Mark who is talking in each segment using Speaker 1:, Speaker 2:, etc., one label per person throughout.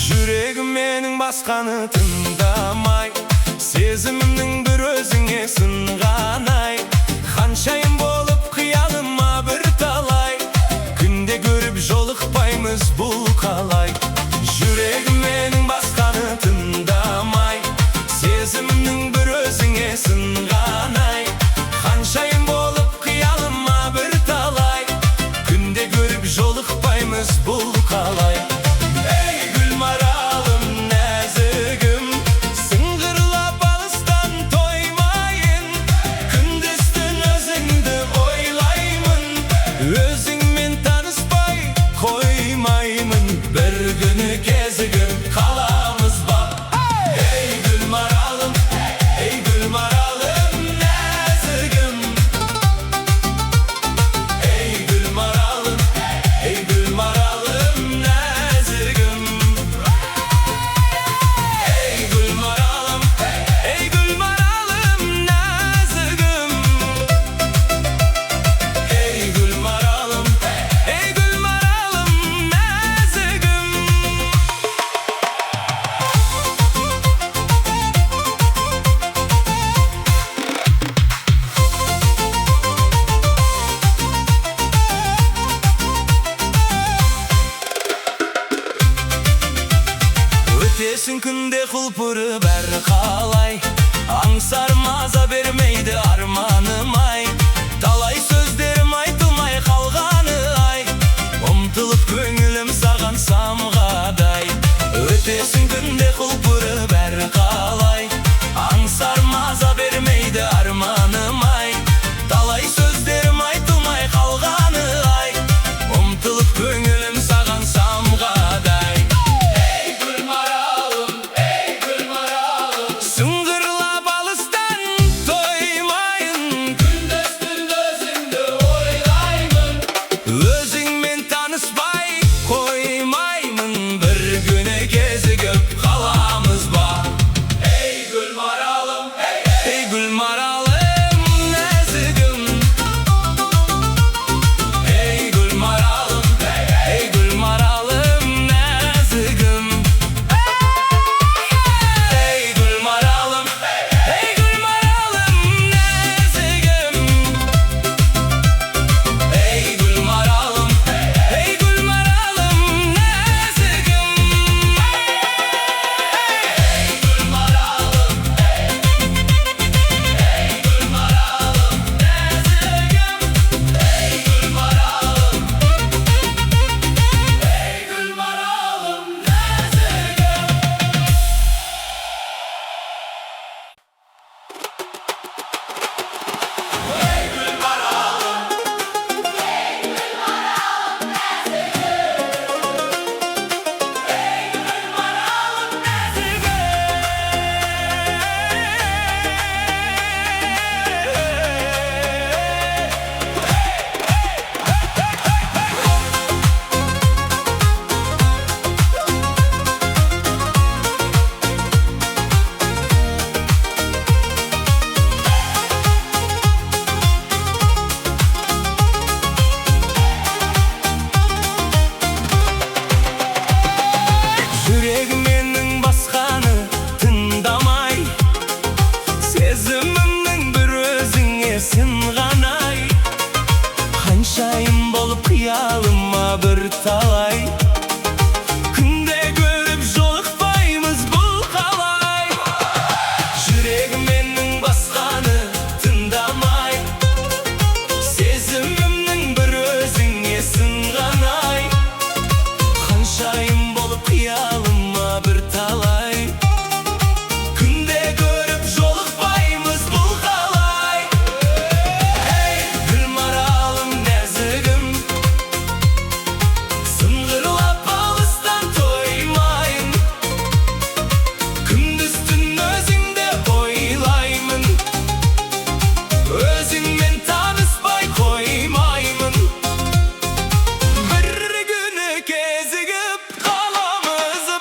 Speaker 1: Жүрегім менің басқаны тыңдамай, сезімімнің бір өзіңе сынған-ай. Ханшайым болып қиялыма бір талай, күнде көріп жолықпаймыз, бұл қалай. Жүрегім менің басқаны тыңдамай, сезімімнің бір өзіңе сынған-ай. Ханшайым болып қиялыма бір талай, күнде көріп жолықпаймыз, бұл қалай. Өзіңмен таныспай қоймаймын, бір күні кезігіп қаламыз ба? Ей гүлмаралым, ей гүлмаралым нәзігім. Ей гүлмаралым, ей гүлмаралым нәзігім. Ей гүлмаралым, ей гүлмаралым нәзігім. Ей гүлмаралым, ей гүлмаралым нәзігім. Өтесің күнде құлпыры бәрі қалай, аңсар маза бермейді арманым-ай. Талай сөздерім айтылмай қалғаны-ай, ұмтылып көңілім саған самғадай. Өтесің күнде құлпыры бәрі қалай, аңсар маза бермейді арманым-ай. Талай сөздерім айтылмай қалғаны-ай, ұмтылып көңілім саған самғадай. Ей гүлмаралым, ей гүлмаралым, сыңғырлап алыстан тоймайын, күндіз-түн өзіңді ойлаймын. Өзіңмен таныспай қоймаймын, бір күні кезігіп қаламыз ба? Ей гүлмаралым, ей гүлмаралым нәзігім. Ей гүлмаралым, ей гүлмаралым нәзігім. Ей гүлмаралым, ей гүлмаралым нәзігім. Ей гүлмаралым, ей гүлмаралым нәзігім. Ей гүлмаралым, ей гүлмаралым нәзігім. Ей гүлмаралым, ей гүлмаралым нәзігім. Жүрегім менің басқаны тыңдамай, сезімімнің бір өзіңе сынған-ай. Ханшайым болып қиялыма бір талай, күнде көріп жолықпаймыз, бұл қалай. Жүрегім менің басқаны тыңдамай, сезімімнің бір өзіңе сынған-ай. Ханшайым болып қиялыма бір талай, күнде көріп жолықпаймыз, бұл қалай. Ей гүлмаралым нәзігім, сыңғырлап алыстан тоймайын, күндіз-түн өзіңді ойлаймын. Өзіңмен таныспай қоймаймын, бір күні кезігіп қаламыз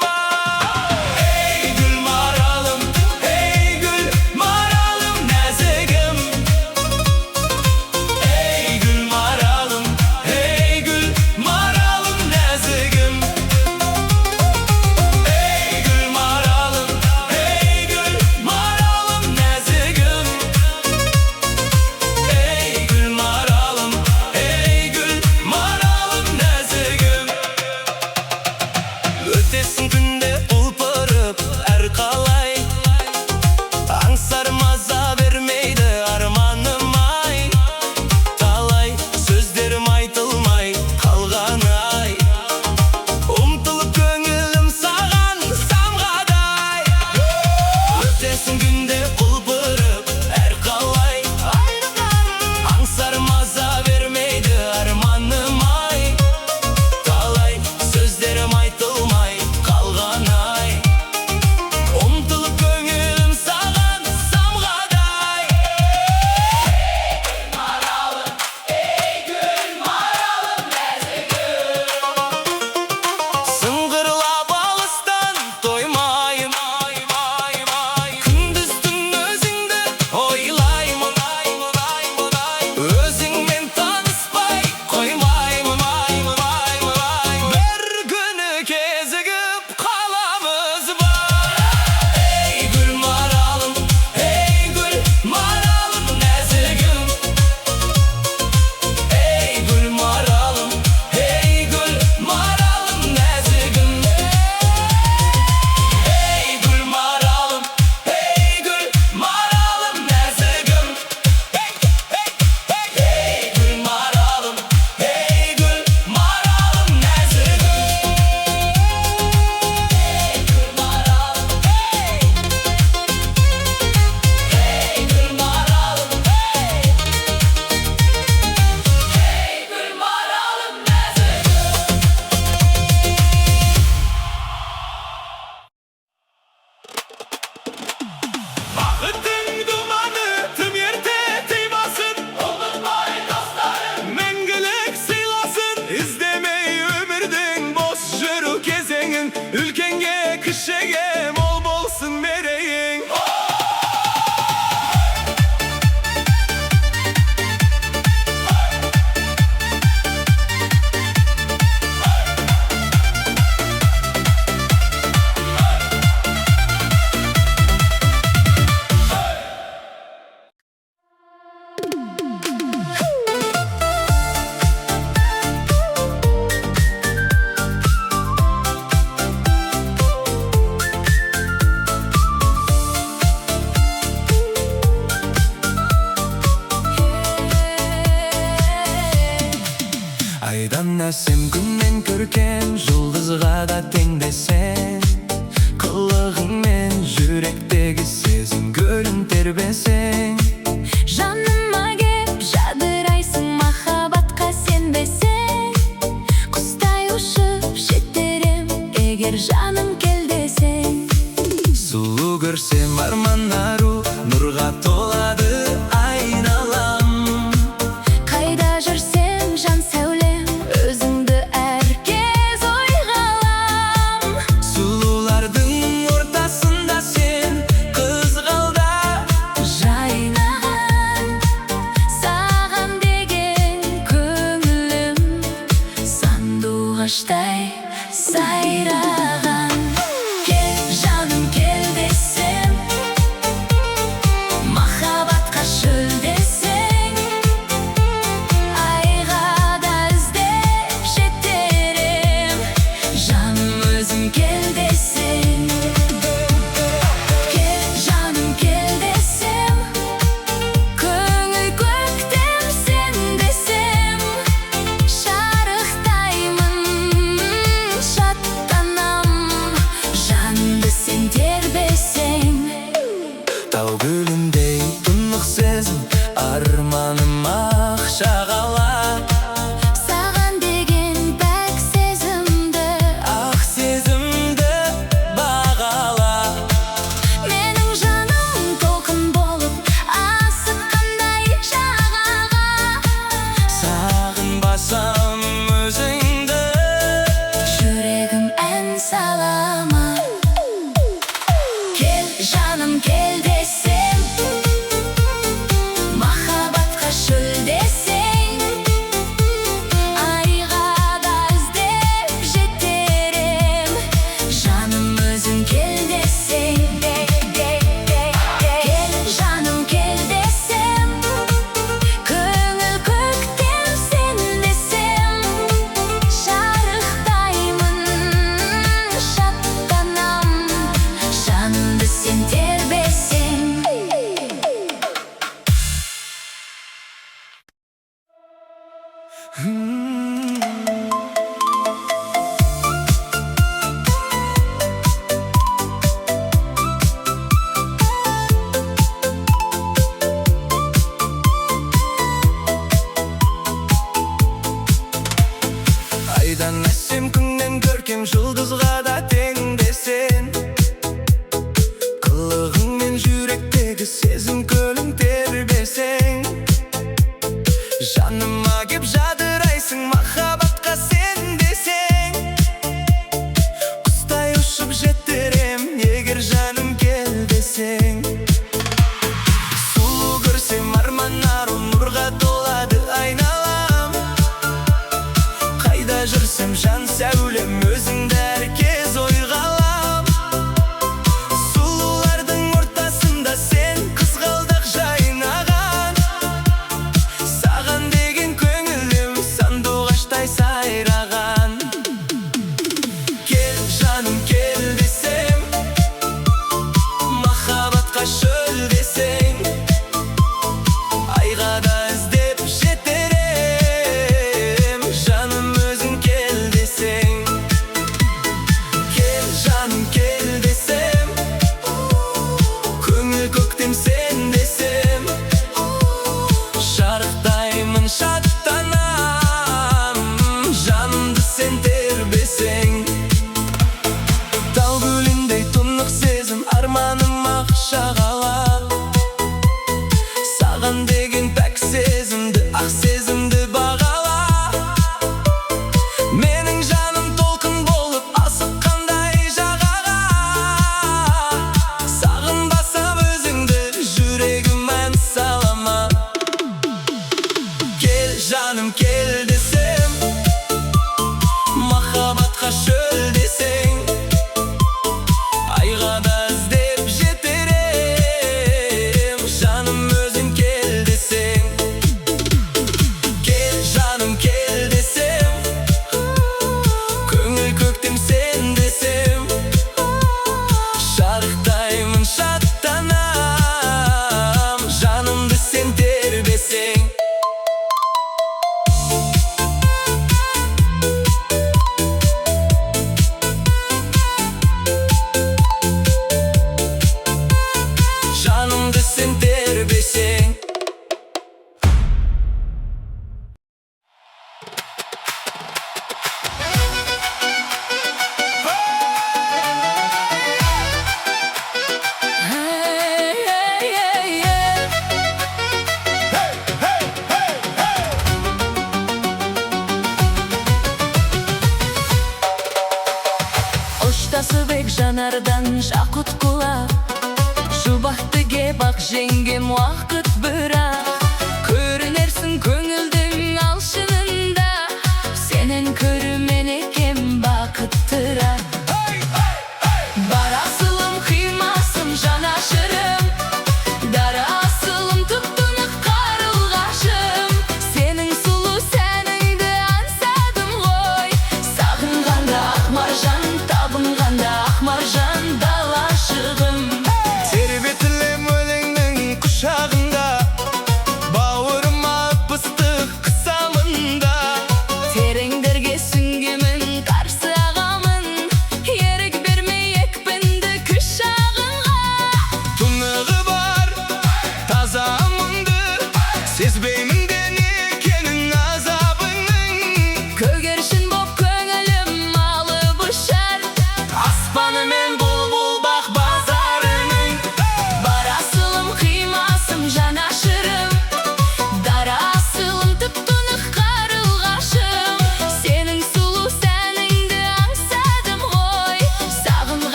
Speaker 1: Ötesin günde ulparıp erkalay, аңсармаза vermeydi armanım ay. Talay sözlerim айтылмай қалған ay. Umtılıp gönlüm sağan samğaday. Ötesin günde ulparıp erkalay, аңсармаза vermeydi armanım ay. Talay sözlerim айтылмай қалған ay. Umtılıp gönlüm sağan samğaday. Сыңғырлап алыстан тоймайын, күндіз түн өзіңді ойлаймын, өзіңмен таныспай қоймаймын. Бір күні кезігіп қаламыз ба? Ей гүл маралым, нәзігім. Ей гүл маралым, нәзігім. Ей гүл маралым, нәзігім. Ей гүл маралым, Бақыттың думаны тым ерте тыймасын, ұмытпай достарым мәңгілік сыйласын. Іздемей өмірдің бос жүру кезеңін, үлкенге кішіге мол болсын мерейің. Айдан әсем күннен көркем, жұлдызға да тең десең. Қылығыңмен жүректегі сезім гүлін тербесең.
Speaker 2: Жаныма кеп жадырайсың, махаббатқа сенбесең. Құстай ұшып жетерем, егер жаным кел десең.
Speaker 1: Сұлу көрсем арман ару, нұрға толады айналам.
Speaker 2: Қайда жүрсең жан сәулем, өзіңді әркез ойға алам.
Speaker 1: Сұлулардың ортасында сен қызғалда
Speaker 2: Жайнаған саған деген көңілім, сандуғаштай сайраған. Кел жаным кел десем,
Speaker 1: Yıldızға да тең десең, қылығыңмен жүректегі сезім көлін тербесең, жаныма кеп жадырайсың махаббатқа сен десең, құстай ұшып жетерем егер жаным кел десең. Сұлу көрсем арман ару нұрға толады айналам, қайда жүрсем жан сәулем өзіңді әркез ойға алам. Сұлулардың ортасында сен қызғалдақ жайнаған, саған деген көңілім сандуғаштай сайраған. Кел жаным кел десем, махаббатқа шөл десең, айға да іздеп жетер ем, жаным өзің кел десең. Кел жаным кел десем, көңіл көктем сен десем, шарықтаймын шаттанам, жанымды сен тербесең. Тау гүліндей тұнық сезім арманым ақ шағала, саған деген пәк сезімді ақ сезімді бағала. Менің жаным толқын болып асыққандай жағаға, сағынбасам өзіңді жүрегім ән салама. Кел жаным кел десем, махаббатқа шөл десең, айға да іздеп жетер ем, жаным өзің кел десең. Кел жаным кел десем, көңіл көктем сен десем, шарықтаймын шаттанам, жанымды сен тербесең. Жанымды сен тербесең.
Speaker 2: Ұштасы бек жанардан жақұт құлақ, жұбақтыге бақ жеңгем уақыт бірақ. Көрінерсің көңілдің алшынында, сенен көрімен екем бақыттырақ. Бар асылым қимасым жан ашырым, дара асылым тұп-тұнық қарлығашым. Сенің сұлу сәніңді аңсадым ғой, сағынғанда ақ маржан, табынғанда ақ маржан далашығым.
Speaker 1: Тербетілем өлеңнің құшағында,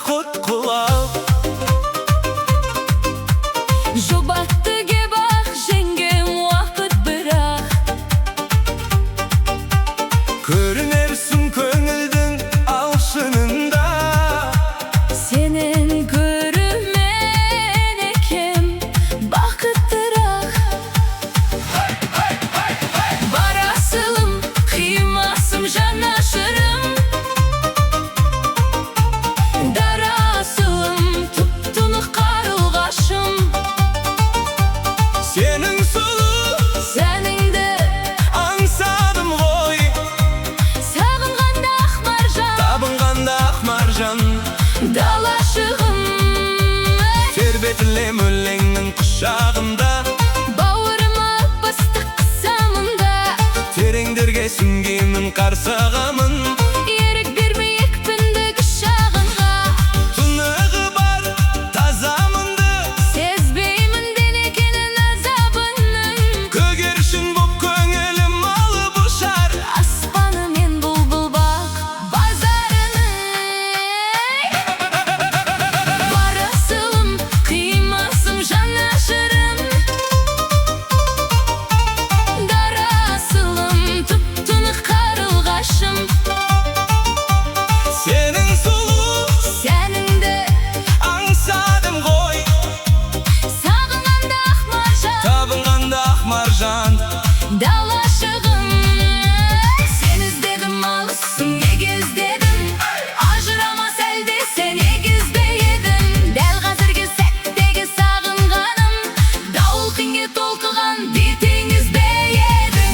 Speaker 1: qutlab.
Speaker 2: Жұбаттыге бақ жеңгем уақыт бірақ.
Speaker 1: Көрінерсің көңілдің алшынында.
Speaker 2: Сенен көрімен екем бақыттырақ. Барасылым, қимасым жанашырым. Дарасылым, тұп-тұнық қарылғашым.
Speaker 1: Сенің сұлу
Speaker 2: Сәніңді
Speaker 1: аңсадым ғой,
Speaker 2: сағынғанда ақ маржан.
Speaker 1: табынғанда ақ маржан.
Speaker 2: Далашығым,
Speaker 1: Тербетілем өлеңнің құшағында.
Speaker 2: бауырыма ыстық қысамында.
Speaker 1: Тереңдерге сүнгенмін қарсағамын.
Speaker 2: Ерік бермей екпіндік шағынға.
Speaker 1: Тұнығы бар тазамынды,
Speaker 2: Сезбеймін денекенін азабының.
Speaker 1: көгершін боп көңілім алып ұшар.
Speaker 2: Аспаны мен бұлбұл бақ базарының. Барасылым, қимасым жанашырым. Дарасылым, тұп-тұнық қарылғашым.
Speaker 1: Сенің сұлу
Speaker 2: Сәніңді
Speaker 1: аңсадым ғой,
Speaker 2: сағынғанда ақ маржан.
Speaker 1: табынғанда ақ маржан.
Speaker 2: Далашығым, сен іздедім, алыссың, неге іздедің? Ажырамас әлде сен егізбе едің? Дәл қазіргі сәттегі сағынғаным, дауыл күнге толқыған bir теңізбе едің?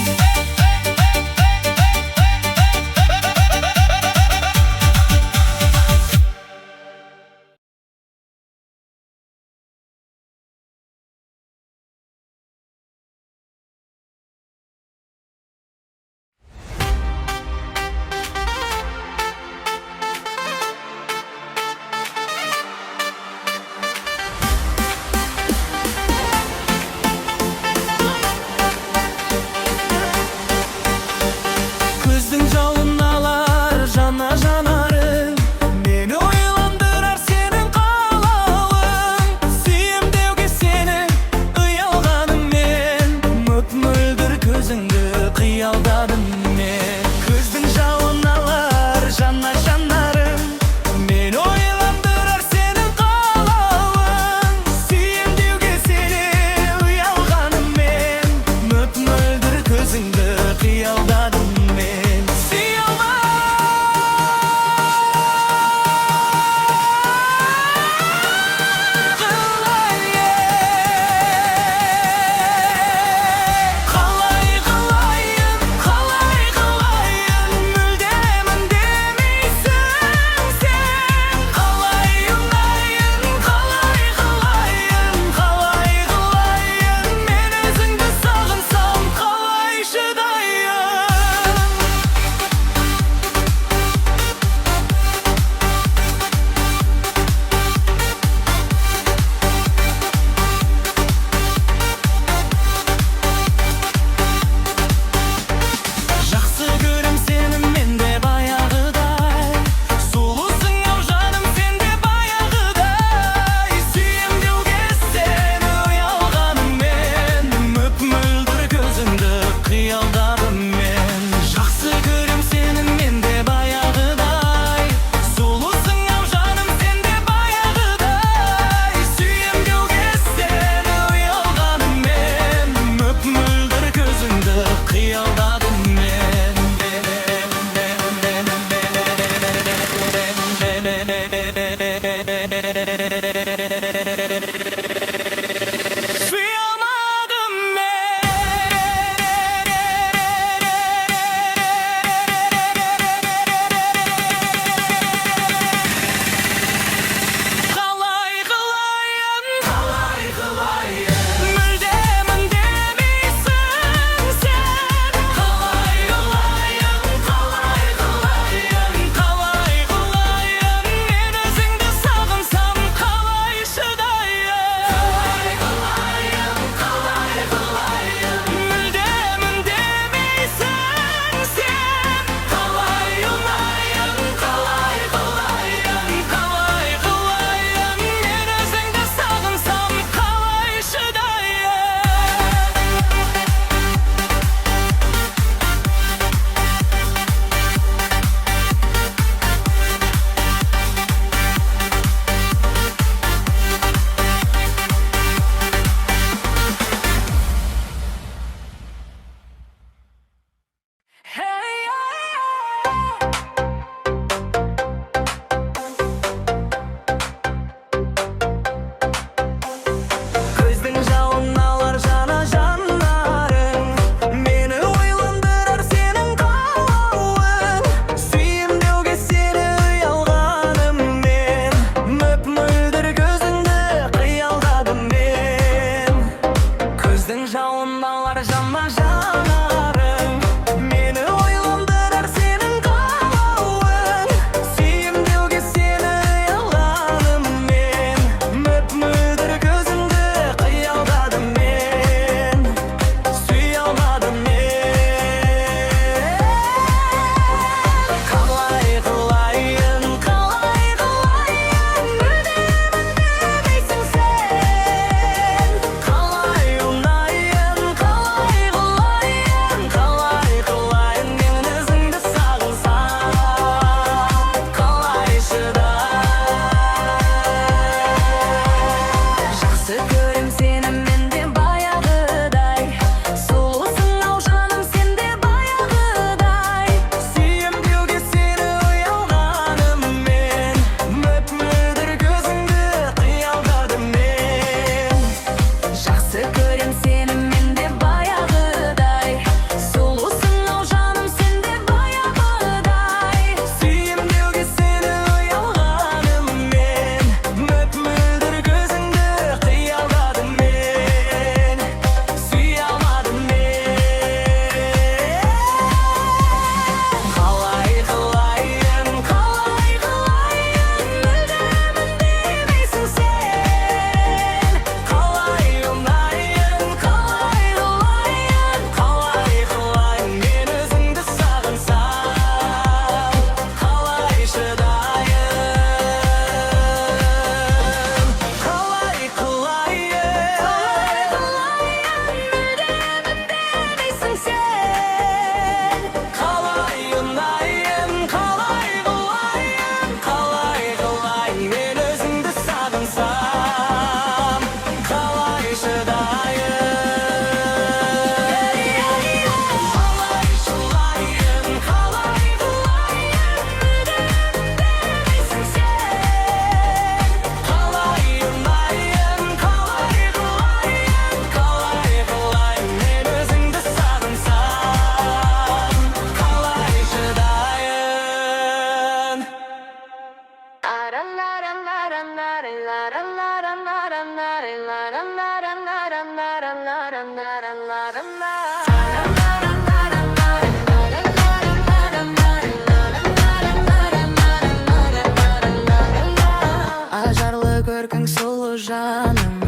Speaker 2: Ажарлы көркің сұлу жаным,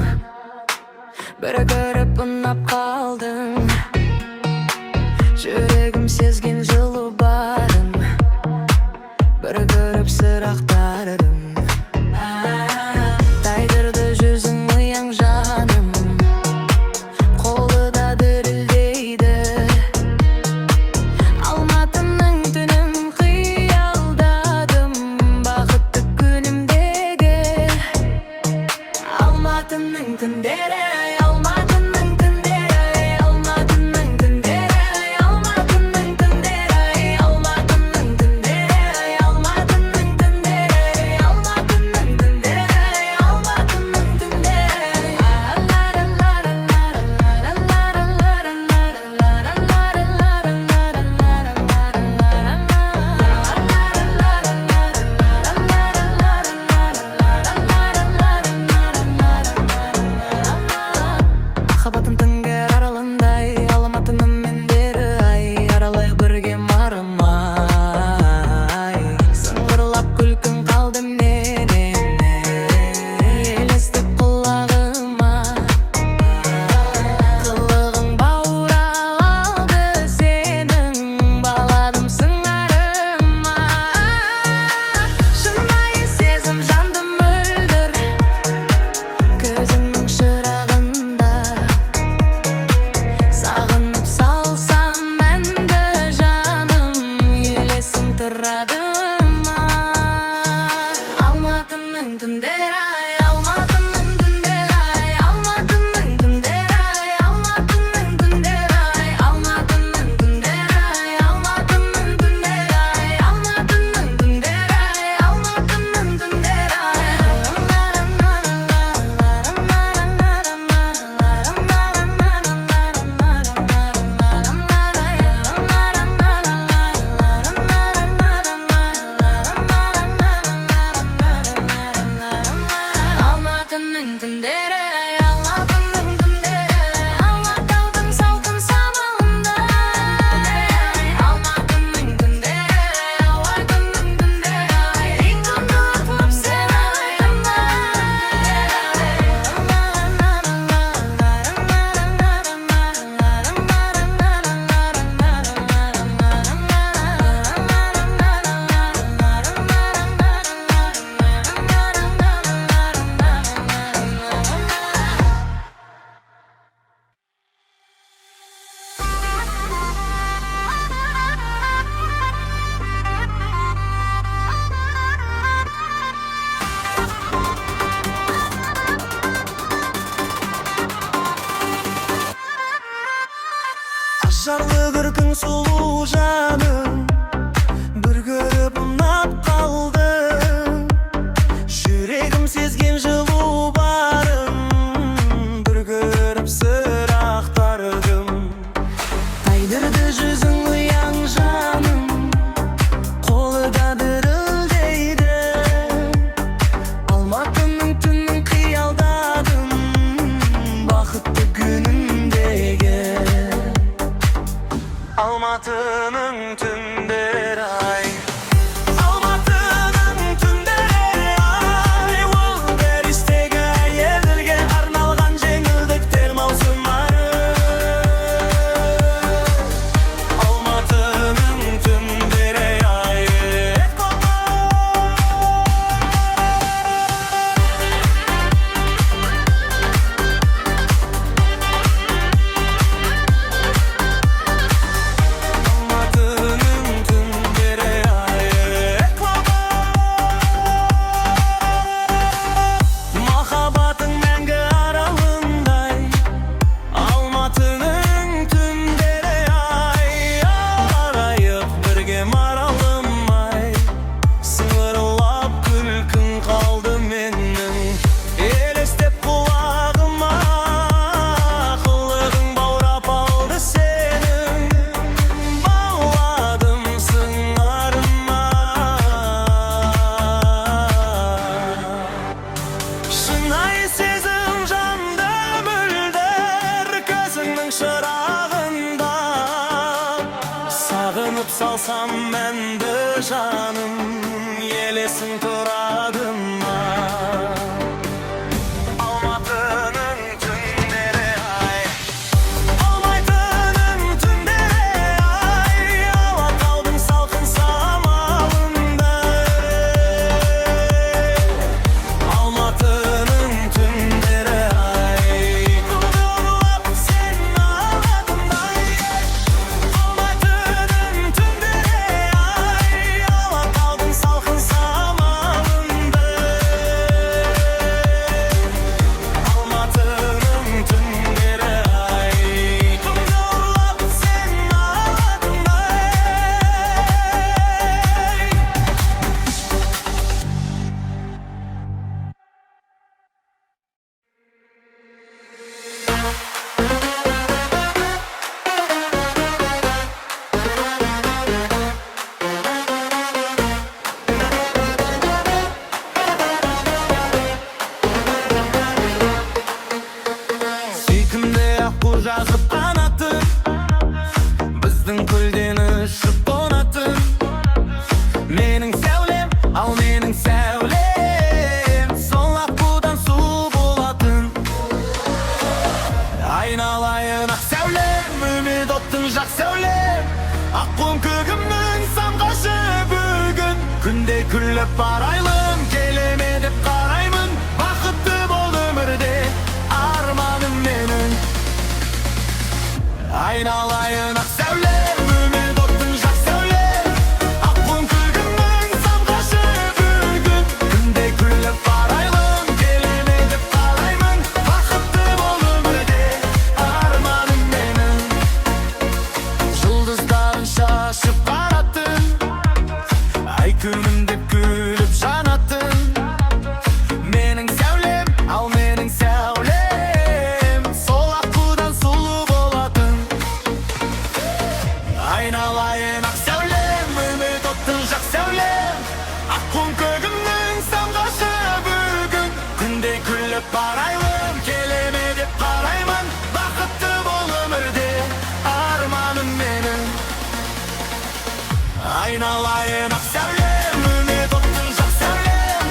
Speaker 2: бір көріп ұнап қалдым. Жүрегім сезген жылу барын, бір көріп сыр ақтарым. Тайдырды жүзің ұяң жаным, қолы да дірілдейді. Алматының түнін қиялдадым, бақытты күнімдегі. Алматының түндері, Алматының түндері, Алматының түндері, Алматының түндері, Алматының түндері, Алматының түндері, Алматының түндері, Алматының махаббаттың түнгер аралындай, Алматының мендері ай, аралайық бірге марымай. Сыңғырлап күлкің қалды менен, елестіп құлағыма. Қылығың бауыра алды сенің, баладым сыңарыма. Шынайы сезім жанды мөлдір, көзіңнің шырағында. Сағынып салсам мәнді жаным, елесің тұрады ма? Алматының түндері ай, Алматының түндері ай, Алматының түндері ай, Алматының түндері ай, Алматының түндері ай, Алматының түндері ай, Алматының түндері ай, Алматының түндері Алматының түндері, Алматының түндері, Алатаудың салқын самалында. Алматының түндері, Алматының түндері, реңдім ұмытып сені ойымда.
Speaker 1: Ажарлы көркің сұлу жаным, бір көріп ұнап қалдым. Жүрегім сезген жылу барын, бір көріп сыр ақтардым. Тайдырды жүзің ұяң жаным, қолы да дірілдейді. Алматының түнін қиялдадым, бақытты күнімдегі. Алматының түндері ай, Алматының түндері ай, ол Париждегі әйелдерге арналған жеңілдіктер маусымары. Алматының түндері ай, Алматының çırağında. Sağınıp salsam ben de canım, yelesin turadığıma. Almatı'nın tünleri ay, Almatı'nın tünleri ay, ala kaldım salkın samalında. Almatı'nın tünleri ay, kurulup senin ağladığında. Almatı'nın tünleri ay, ala kaldım salkın samalında. Almatı'nın tünleri ay, kurulup senin ağladığında. Sүйкімде ақ қожағып қанатын, біздің көлден ұшып қонатын. Менің сәулем, ал менің сәулем, сол аққудан сұлу болатын. Айналайын ақ сәулем, үміт оттың жақ сәулем, аққуым көгімнің самғашы бүгін. Күнде күліп барайлым, келеме деп қараймын, бақытты бол өмірде арманым менің. Айналайын ақ сәулем, үміт оттың жақ сәулем, аққуым көгімнің самғашы бүгін. Күнде күліп барайлым, келеме деп қараймын, бақытты бол өмірде арманым менің. Жұлдыздарын шашып қараттың, ай күнім деп күліп жанатын. Менің сәулем, ал менің сәулем, сол аққудан сұлу болатын. Айналайын ақ сәулем, үміт оттың жақ сәулем, аққуым көгімнің самғашы бүгін. Күнде күліп барайлым, келеме деп қараймын, бақытты бол өмірде арманым менің. Айналайын ақ сәулем, үміт оттың жақ сәулем,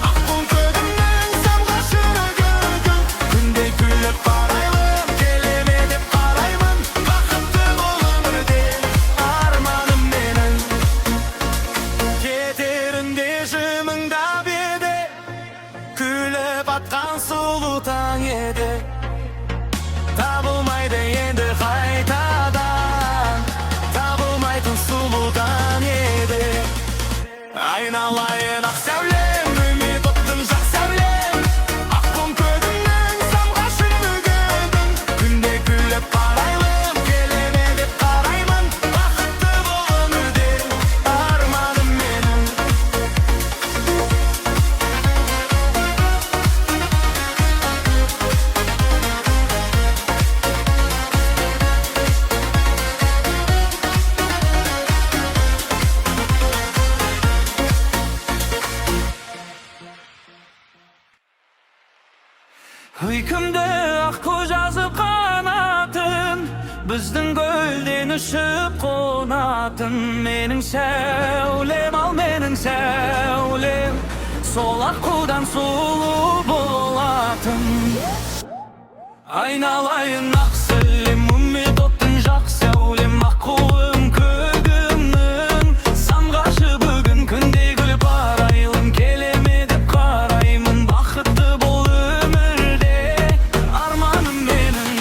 Speaker 1: аққуым көгімнің самғашы бүгін. Күнде күліп барайлым, келеме деп қараймын, бақытты бол өмірде арманым менің. Кетерінде жымыңдап еді, күліп атқан сұлу таң еді. Табылмайды енді қайтадан, табылмайтын сұлудан еді. Айналайын ақ сәулем, үміт оттың жақ сәулем, аққуым көгімнің самғашы бүгін. Күнде күліп барайлым, келеме деп қараймын, бақытты бол өмірде арманым менің. Ұйқымды аққу жазып қанатын, біздің көлден ұшып қонатын. Менің сәулем, ал менің сәулем, сол аққудан сұлу болатын. Айналайын ақ сәулем, үміт оттың жақ сәулем, аққуым көгімнің самғашы бүгін. Күнде күліп барайлым, келеме деп қараймын, бақытты бол өмірде арманым менің.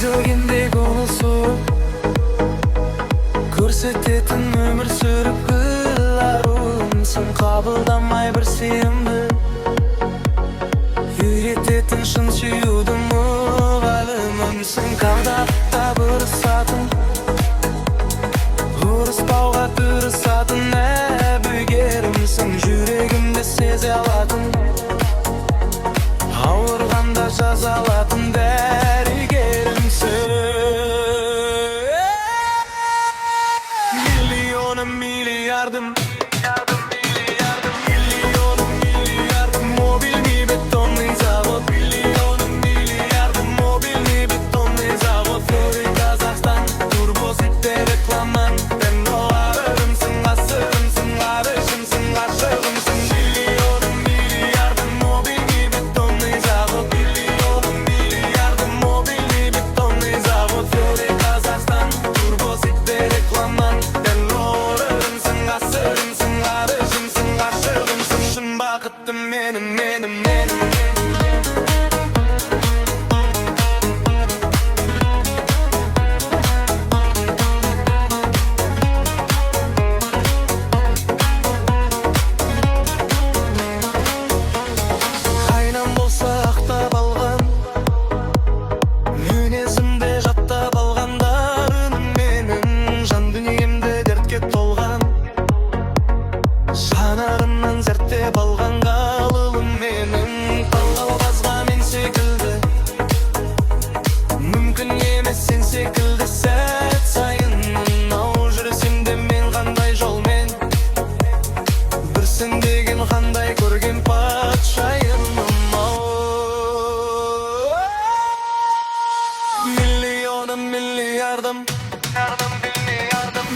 Speaker 1: Kiyselgende ko'ngil so'rib ko'rsatетін өмір сүріп Кыларымсың қабылдамай бір сенімді Үйрететін шын сүюдің мұғалімімсің Қағдатта бұрысатын Ұрыспауға тырысатын әбігерімсің Жүрегімді сезе алатын Ауырғанда жаза алатын дәрігерімсің Миллионым миллиардым Миллионым миллиардым Мобильный бетонный завод Миллионым миллиардым Мобильный бетонный завод Флорид Казахстан Турбоситте рекламан Теноларымсың, ғасырымсың, ғарышымсың, ғашығымсың Миллионым миллиардым Мобильный бетонный завод Миллионым миллиардым Мобильный бетонный завод Флорид Казахстан Турбоситте рекламан Теноларымсың, ғасырымсың, ғарышымсың, ғашығымсың Шын бақыттым менің Қайнам болса ақтап алған Мінезімді жаттап алғандарым менің Жан дүниемді дертке толған Жанарымнан зерттеп алған ғалымым менің Таңғалбазға мен секілді Мүмкін емес сен секілді сәт сайын Ау жүрсем де мен қандай жолмен Бірсің деген қандай көрген патшайымым ау Миллионым миллиардым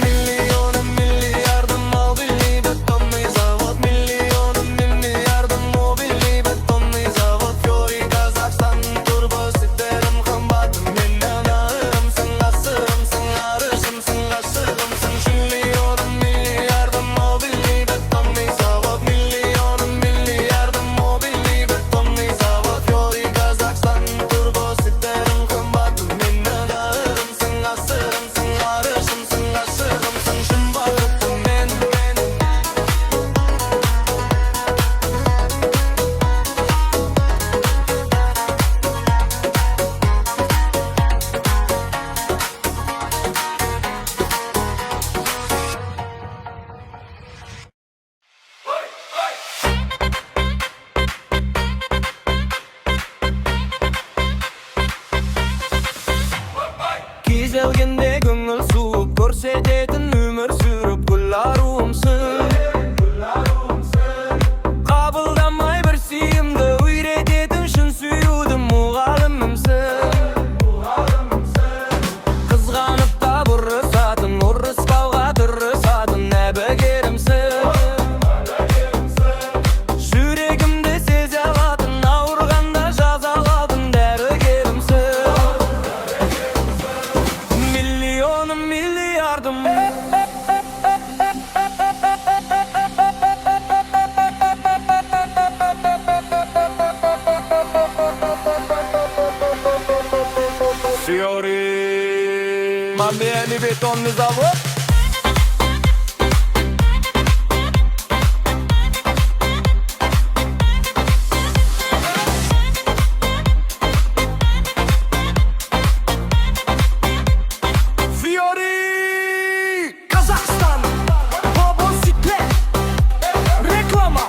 Speaker 1: Миллионым миллиардым Мобильный бетонный завод Миллионым миллиардым Мобильный бетонный завод Флорид Казахстан Турбоситтерім қымбатым Мен анарымсың, ғасырымсың, ғарышымсың, ғашығымсың Миллионым миллиардым Мобильный бетонный завод Миллионым миллиардым Мобильный бетонный завод Флорид Казахстан Турбоситтерім қымбатым Мен анарымсың, ғасырымсың, ғарышымсың, ғашығымсың Шын бақыттым мен Күйзелгенде көңіл суып көрсететін өмір сүріп гүл аруымсың Қабылдамай бір сүйімді үйрететін шын сүюдің мұғалімімсің Қызғанып та бұрысатын ұрыспауға тырысатын әбігерімсің Жүрегімді сезе алатын ауырғанда жаза алатын дәрігерімсің Миллионым миллиардым Fiori Мобильный бетонный завод Fiori Казахстан Турбоситте реклама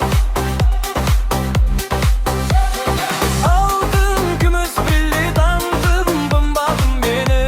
Speaker 1: Алтын, күміс, біле таңдым Бымбадым мені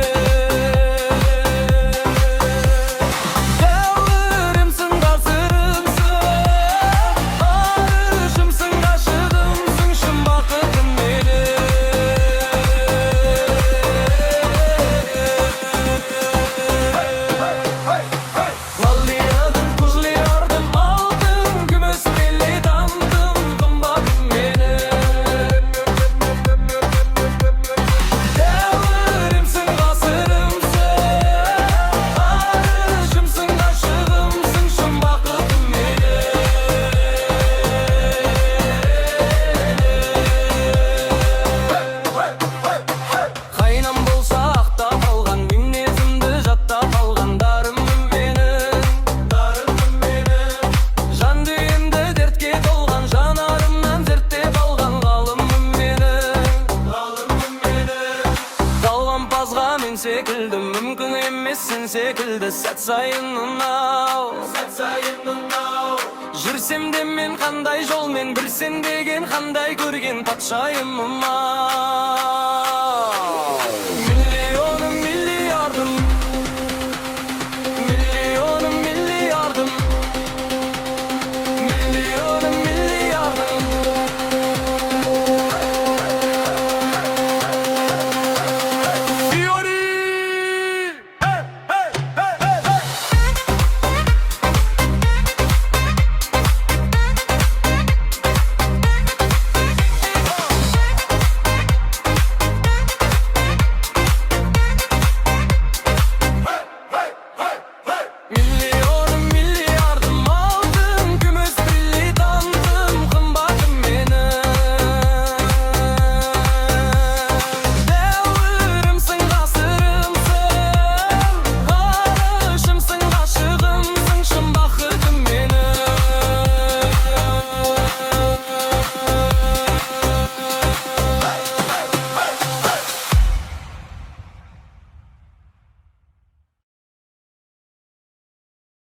Speaker 3: секілді сәт сайын мынау жүрсем де мен қандай жолмен бір сен деген қандай көрген патшайымым ау.